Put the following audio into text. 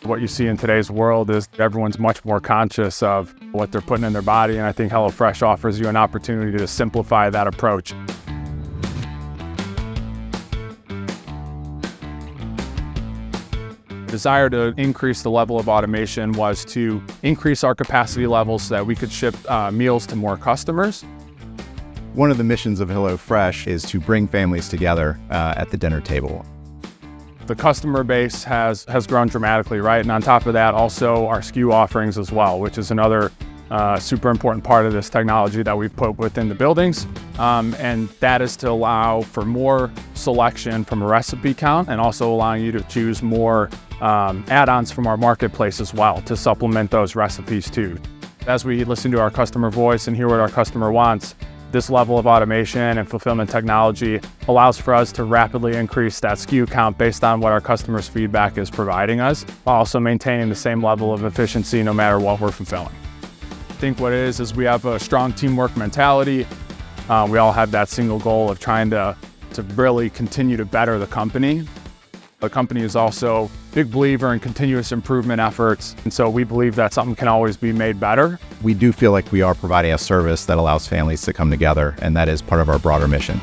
What you see in today's world is everyone's much more conscious of what they're putting in their body, and I think HelloFresh offers you an opportunity to simplify that approach. The desire to increase the level of automation was to increase our capacity levels so that we could ship meals to more customers. One of the missions of HelloFresh is to bring families together at the dinner table. The customer base has grown dramatically, right? And on top of that, also our SKU offerings as well, which is another super important part of this technology that we've put within the buildings. And that is to allow for more selection from a recipe count and also allowing you to choose more add-ons from our marketplace as well to supplement those recipes too. As we listen to our customer voice and hear what our customer wants, this level of automation and fulfillment technology allows for us to rapidly increase that SKU count based on what our customers' feedback is providing us, while also maintaining the same level of efficiency no matter what we're fulfilling. I think what it is we have a strong teamwork mentality. We all have that single goal of trying to really continue to better the company. The company is also a big believer in continuous improvement efforts, and so we believe that something can always be made better. We do feel like we are providing a service that allows families to come together, and that is part of our broader mission.